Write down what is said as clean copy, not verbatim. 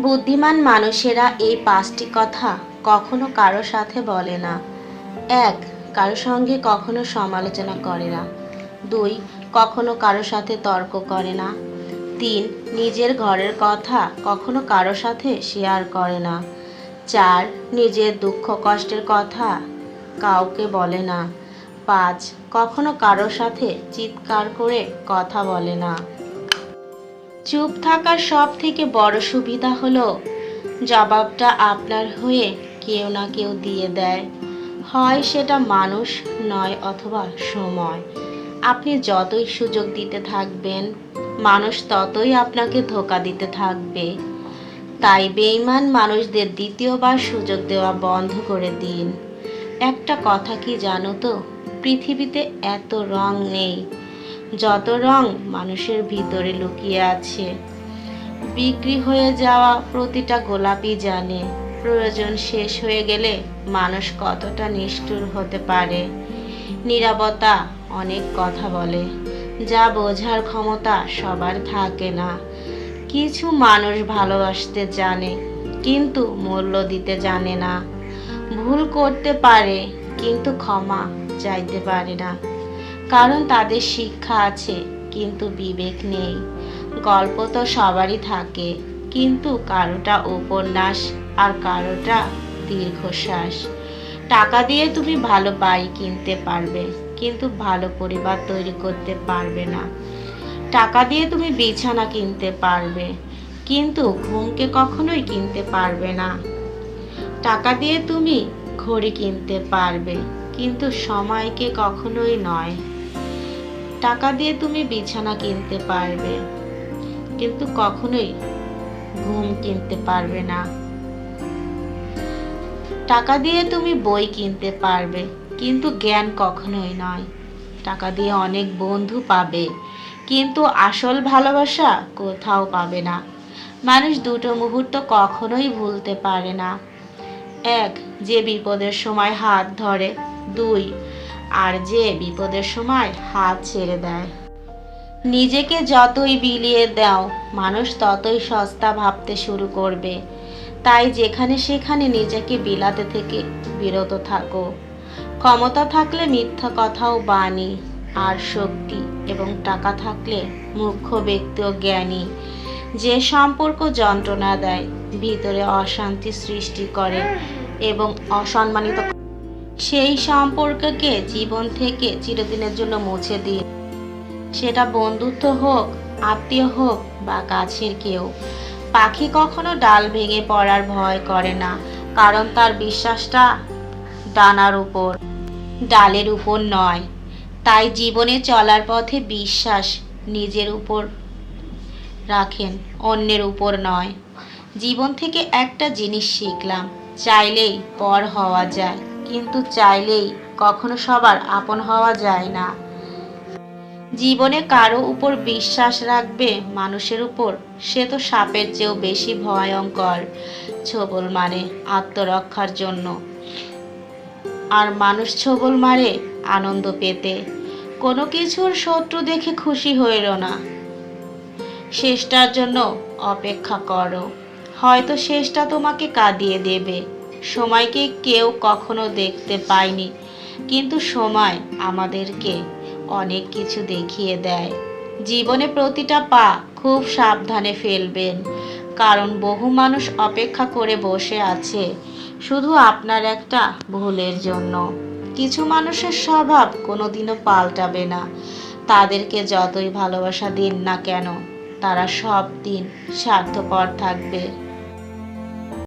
বুদ্ধিমান মানুষেরা এই 5টি কথা কখনো কারো সাথে বলে না। 1. কারো সঙ্গে কখনো সমালোচনা করে না। 2. কখনো কারো সাথে তর্ক করে না। 3. নিজের ঘরের কথা কখনো কারো সাথে শেয়ার করে না। 4. নিজের দুঃখ কষ্টের কথা কাউকে বলে না। 5. কখনো কারো সাথে চিৎকার করে কথা বলে না। চুপ থাকার সব থেকে বড় সুবিধা হলো জবাবটা আপনার হয়ে কেউ না কেউ দিয়ে দেয়, হয় সেটা মানুষ নয় অথবা সময়। আপনি যতই সুযোগ দিতে থাকবেন, মানুষ ততই আপনাকে ধোঁকা দিতে থাকবে। তাই বেঈমান মানুষদের দ্বিতীয়বার সুযোগ দেওয়া বন্ধ করে দিন। একটা কথা কি জানো তো, পৃথিবীতে এত রং নেই যত রং মানুষের ভিতরে লুকিয়ে আছে। বিক্রি হয়ে যাওয়া প্রতিটা গোলাপই জানে প্রয়োজন শেষ হয়ে গেলে মানুষ কতটা নিষ্ঠুর হতে পারে। নীরবতা অনেক কথা বলে, যা বোঝার ক্ষমতা সবার থাকে না। কিছু মানুষ ভালোবাসতে জানে কিন্তু মূল্য দিতে জানে না। ভুল করতে পারে কিন্তু ক্ষমা চাইতে পারে না, কারণ তাদের শিক্ষা আছে কিন্তু বিবেক নেই। গল্প তো সবারই থাকে, কিন্তু কারোটা উপন্যাস আর কারোটা দীর্ঘশ্বাস। টাকা দিয়ে তুমি ভালো বাড়ি কিনতে পারবে, কিন্তু ভালো পরিবার তৈরি করতে পারবে না। টাকা দিয়ে তুমি বিছানা কিনতে পারবে, কিন্তু ঘুমকে কখনোই কিনতে পারবে না। টাকা দিয়ে তুমি ঘড়ি কিনতে পারবে, কিন্তু সময়কে কখনোই নয়। টাকা দিয়ে তুমি বিছানা কিনতে পারবে, কিন্তু কখনোই ঘুম কিনতে পারবে না। টাকা দিয়ে তুমি বই কিনতে পারবে, কিন্তু জ্ঞান কখনোই নয়। টাকা দিয়ে অনেক বন্ধু পাবে, কিন্তু আসল ভালোবাসা কোথাও পাবে না। মানুষ দুটো মুহূর্ত কখনোই ভুলতে পারে না। 1. যে বিপদের সময় হাত ধরে। 2. আর যে বিপদের সময় হাত ছেড়ে দেয়। নিজেকে যতই বিলিয়ে দাও, মানুষ ততই সস্তা ভাবতে শুরু করবে। তাই যেখানে সেখানে নিজেকে বিলাতে থেকে বিরত থাকো। ক্ষমতা থাকলে মিথ্যা কথাও বাণী, আর শক্তি এবং টাকা থাকলে মুখ্য ব্যক্তি ও জ্ঞানী। যে সম্পর্ক যন্ত্রণা দেয়, ভিতরে অশান্তি সৃষ্টি করে এবং অসম্মানিত, সেই সম্পর্ককে জীবন থেকে চিরদিনের জন্য মুছে দিন। সেটা বন্ধুত্ব হোক, আত্মীয় হোক বা কাছের কেউ। পাখি কখনো ডাল ভেঙে পড়ার ভয় করে না, কারণ তার বিশ্বাসটা ডানার উপর, ডালের উপর নয়। তাই জীবনে চলার পথে বিশ্বাস নিজের উপর রাখেন, অন্যের উপর নয়। জীবন থেকে একটা জিনিস শিখলাম, চাইলেই পর হওয়া যায়, কিন্তু চাইলেই কখনো সবার আপন হওয়া যায় না। জীবনে কারো উপর বিশ্বাস রাখবে মানুষের উপর, সে তো সাপের চেয়েও বেশি ভয়ঙ্কর। ছোবল মানে আত্মরক্ষার জন্য, আর মানুষ ছোবল মারে আনন্দ পেতে। কোনো কিছুর শত্রু দেখে খুশি হইল না, শেষটার জন্য অপেক্ষা করো। হয়তো শেষটা তোমাকে কাঁদিয়ে দেবে। সময়কে কেউ কখনো দেখতে পায়নি, কিন্তু সময় আমাদেরকে অনেক কিছু দেখিয়ে দেয়। জীবনে প্রতিটা পা খুব সাবধানে ফেলবেন, কারণ বহু মানুষ অপেক্ষা করে বসে আছে শুধু আপনার একটা ভুলের জন্য। কিছু মানুষের স্বভাব কোনোদিনও পাল্টাবে না। তাদেরকে যতই ভালোবাসা দিন না কেন, তারা সব দিন স্বার্থপর থাকবে।